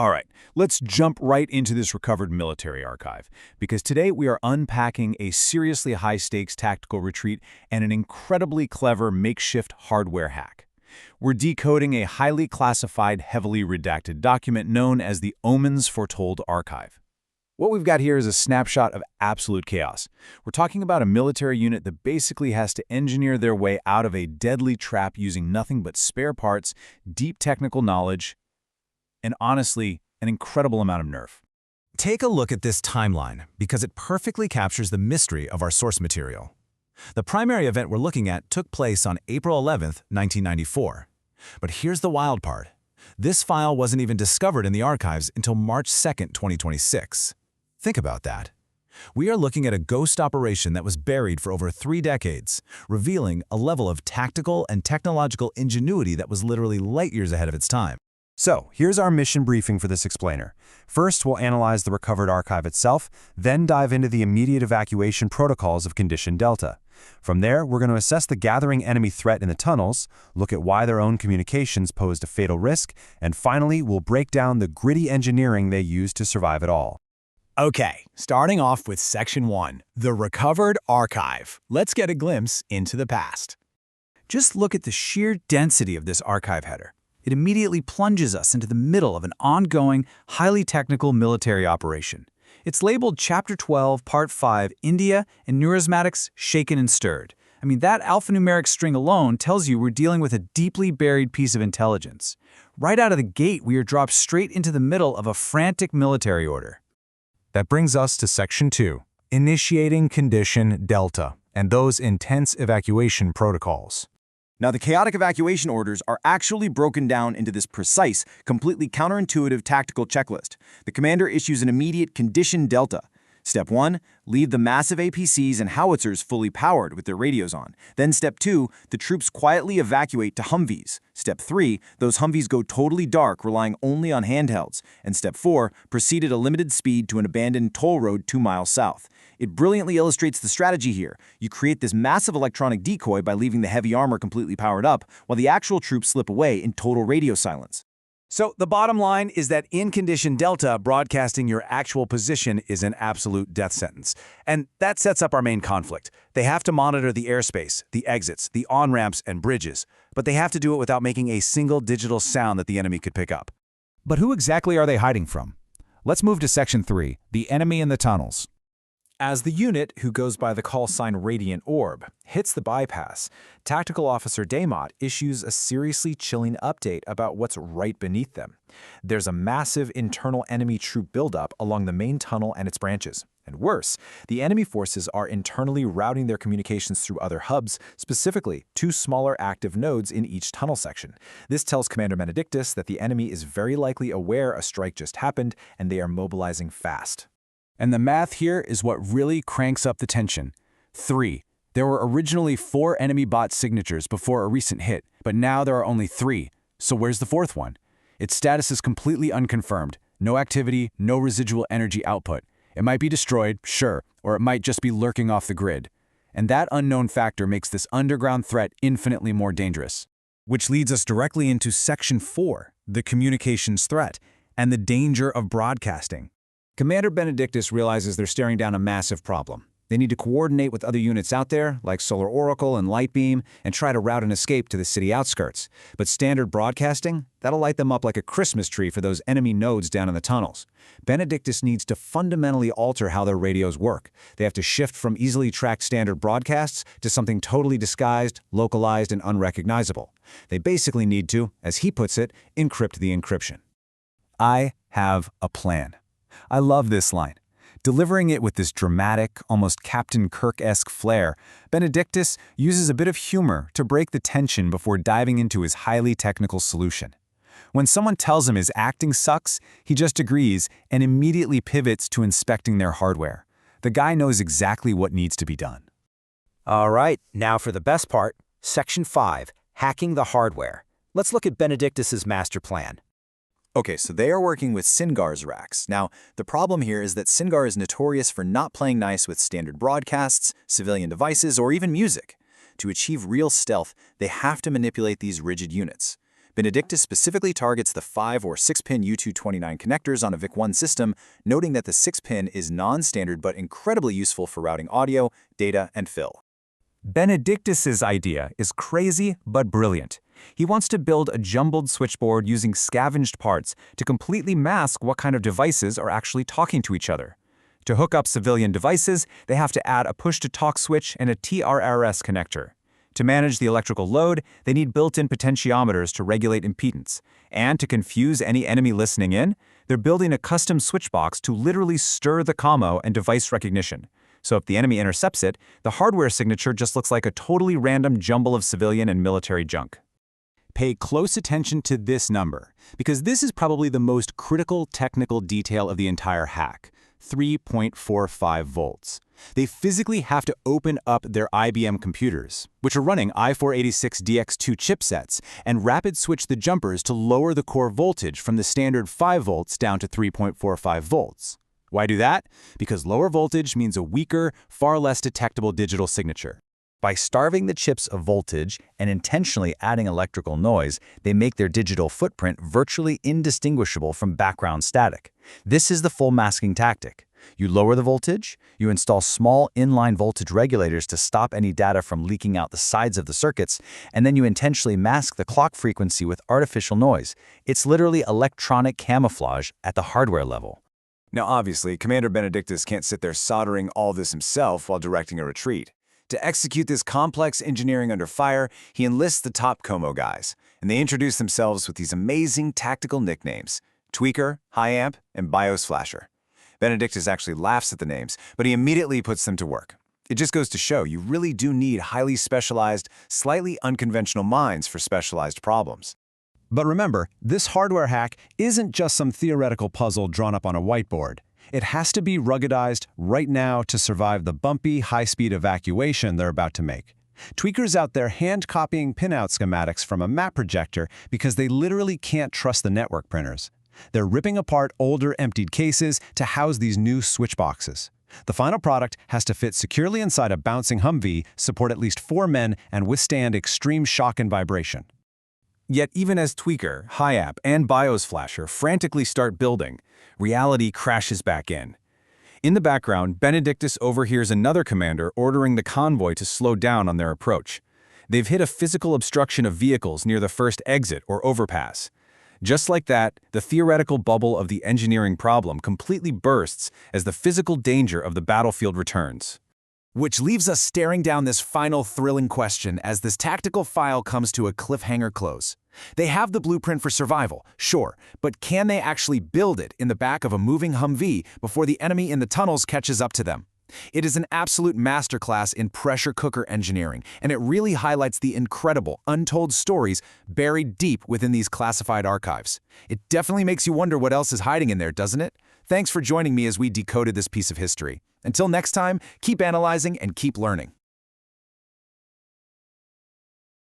All right, let's jump right into this recovered military archive, because today we are unpacking a seriously high-stakes tactical retreat and an incredibly clever makeshift hardware hack. We're decoding a highly classified, heavily redacted document known as the Omens Foretold archive. What we've got here is a snapshot of absolute chaos. We're talking about a military unit that basically has to engineer their way out of a deadly trap using nothing but spare parts, deep technical knowledge, and honestly, an incredible amount of nerve. Take a look at this timeline because it perfectly captures the mystery of our source material. The primary event we're looking at took place on April 11th, 1994. But here's the wild part. This file wasn't even discovered in the archives until March 2nd, 2026. Think about that. We are looking at a ghost operation that was buried for over 3 decades, revealing a level of tactical and technological ingenuity that was literally light years ahead of its time. So, here's our mission briefing for this explainer. First, we'll analyze the recovered archive itself, then dive into the immediate evacuation protocols of Condition Delta. From there, we're going to assess the gathering enemy threat in the tunnels, look at why their own communications posed a fatal risk, and finally, we'll break down the gritty engineering they used to survive it all. Okay, starting off with Section 1, the recovered archive. Let's get a glimpse into the past. Just look at the sheer density of this archive header. It immediately plunges us into the middle of an ongoing, highly technical military operation. It's labeled Chapter 12, Part 5, India, Aneurysmics, Shaken and Stirred. I mean, that alphanumeric string alone tells you we're dealing with a deeply buried piece of intelligence. Right out of the gate, we are dropped straight into the middle of a frantic military order. That brings us to Section 2, Initiating Condition Delta, and those intense evacuation protocols. Now, the chaotic evacuation orders are actually broken down into this precise, completely counterintuitive tactical checklist. The commander issues an immediate Condition Delta. Step 1, leave the massive APCs and howitzers fully powered with their radios on. Then Step 2, the troops quietly evacuate to Humvees. Step 3, those Humvees go totally dark, relying only on handhelds. And Step 4, proceed at a limited speed to an abandoned toll road 2 miles south. It brilliantly illustrates the strategy here. You create this massive electronic decoy by leaving the heavy armor completely powered up, while the actual troops slip away in total radio silence. So the bottom line is that in Condition Delta, broadcasting your actual position is an absolute death sentence. And that sets up our main conflict. They have to monitor the airspace, the exits, the on-ramps, and bridges, but they have to do it without making a single digital sound that the enemy could pick up. But who exactly are they hiding from? Let's move to Section 3, the enemy in the tunnels. As the unit, who goes by the call sign Radiant Orb, hits the bypass, Tactical Officer Damont issues a seriously chilling update about what's right beneath them. There's a massive internal enemy troop buildup along the main tunnel and its branches. And worse, the enemy forces are internally routing their communications through other hubs, specifically 2 smaller active nodes in each tunnel section. This tells Commander Benedictus that the enemy is very likely aware a strike just happened and they are mobilizing fast. And the math here is what really cranks up the tension. 3. There were originally 4 enemy bot signatures before a recent hit, but now there are only 3. So where's the 4th one? Its status is completely unconfirmed. No activity, no residual energy output. It might be destroyed, sure, or it might just be lurking off the grid. And that unknown factor makes this underground threat infinitely more dangerous. Which leads us directly into Section 4, the communications threat, and the danger of broadcasting. Commander Benedictus realizes they're staring down a massive problem. They need to coordinate with other units out there, like Solar Oracle and Lightbeam, and try to route an escape to the city outskirts. But standard broadcasting? That'll light them up like a Christmas tree for those enemy nodes down in the tunnels. Benedictus needs to fundamentally alter how their radios work. They have to shift from easily tracked standard broadcasts to something totally disguised, localized, and unrecognizable. They basically need to, as he puts it, encrypt the encryption. I have a plan. I love this line. Delivering it with this dramatic, almost Captain Kirk-esque flair, Benedictus uses a bit of humor to break the tension before diving into his highly technical solution. When someone tells him his acting sucks, he just agrees and immediately pivots to inspecting their hardware. The guy knows exactly what needs to be done. All right, now for the best part, Section 5, Hacking the Hardware. Let's look at Benedictus's master plan. Okay, so they are working with Singar's racks. Now, the problem here is that Singar is notorious for not playing nice with standard broadcasts, civilian devices, or even music. To achieve real stealth, they have to manipulate these rigid units. Benedictus specifically targets the 5 or 6-pin U229 connectors on a VIC-1 system, noting that the 6-pin is non-standard but incredibly useful for routing audio, data, and fill. Benedictus's idea is crazy but brilliant. He wants to build a jumbled switchboard using scavenged parts to completely mask what kind of devices are actually talking to each other. To hook up civilian devices, they have to add a push-to-talk switch and a TRRS connector. To manage the electrical load, they need built-in potentiometers to regulate impedance. And to confuse any enemy listening in, they're building a custom switch box to literally stir the commo and device recognition. So if the enemy intercepts it, the hardware signature just looks like a totally random jumble of civilian and military junk. Pay close attention to this number, because this is probably the most critical technical detail of the entire hack: 3.45 volts. They physically have to open up their IBM computers, which are running i486DX2 chipsets, and rapid switch the jumpers to lower the core voltage from the standard 5 volts down to 3.45 volts. Why do that? Because lower voltage means a weaker, far less detectable digital signature. By starving the chips of voltage and intentionally adding electrical noise, they make their digital footprint virtually indistinguishable from background static. This is the full masking tactic. You lower the voltage, you install small inline voltage regulators to stop any data from leaking out the sides of the circuits, and then you intentionally mask the clock frequency with artificial noise. It's literally electronic camouflage at the hardware level. Now obviously, Commander Benedictus can't sit there soldering all this himself while directing a retreat. To execute this complex engineering under fire, he enlists the top Commo guys, and they introduce themselves with these amazing tactical nicknames: Tweaker, High Amp, and BIOS Flasher. Benedictus actually laughs at the names, but he immediately puts them to work. It just goes to show you really do need highly specialized, slightly unconventional minds for specialized problems. But remember, this hardware hack isn't just some theoretical puzzle drawn up on a whiteboard. It has to be ruggedized right now to survive the bumpy, high-speed evacuation they're about to make. Tweakers out there hand-copying pinout schematics from a map projector because they literally can't trust the network printers. They're ripping apart older, emptied cases to house these new switch boxes. The final product has to fit securely inside a bouncing Humvee, support at least 4 men, and withstand extreme shock and vibration. Yet even as Tweaker, High Amp, and BIOS Flasher frantically start building, reality crashes back in. In the background, Benedictus overhears another commander ordering the convoy to slow down on their approach. They've hit a physical obstruction of vehicles near the first exit or overpass. Just like that, the theoretical bubble of the engineering problem completely bursts as the physical danger of the battlefield returns. Which leaves us staring down this final thrilling question as this tactical file comes to a cliffhanger close. They have the blueprint for survival, sure, but can they actually build it in the back of a moving Humvee before the enemy in the tunnels catches up to them? It is an absolute masterclass in pressure cooker engineering, and it really highlights the incredible, untold stories buried deep within these classified archives. It definitely makes you wonder what else is hiding in there, doesn't it? Thanks for joining me as we decoded this piece of history. Until next time, keep analyzing and keep learning.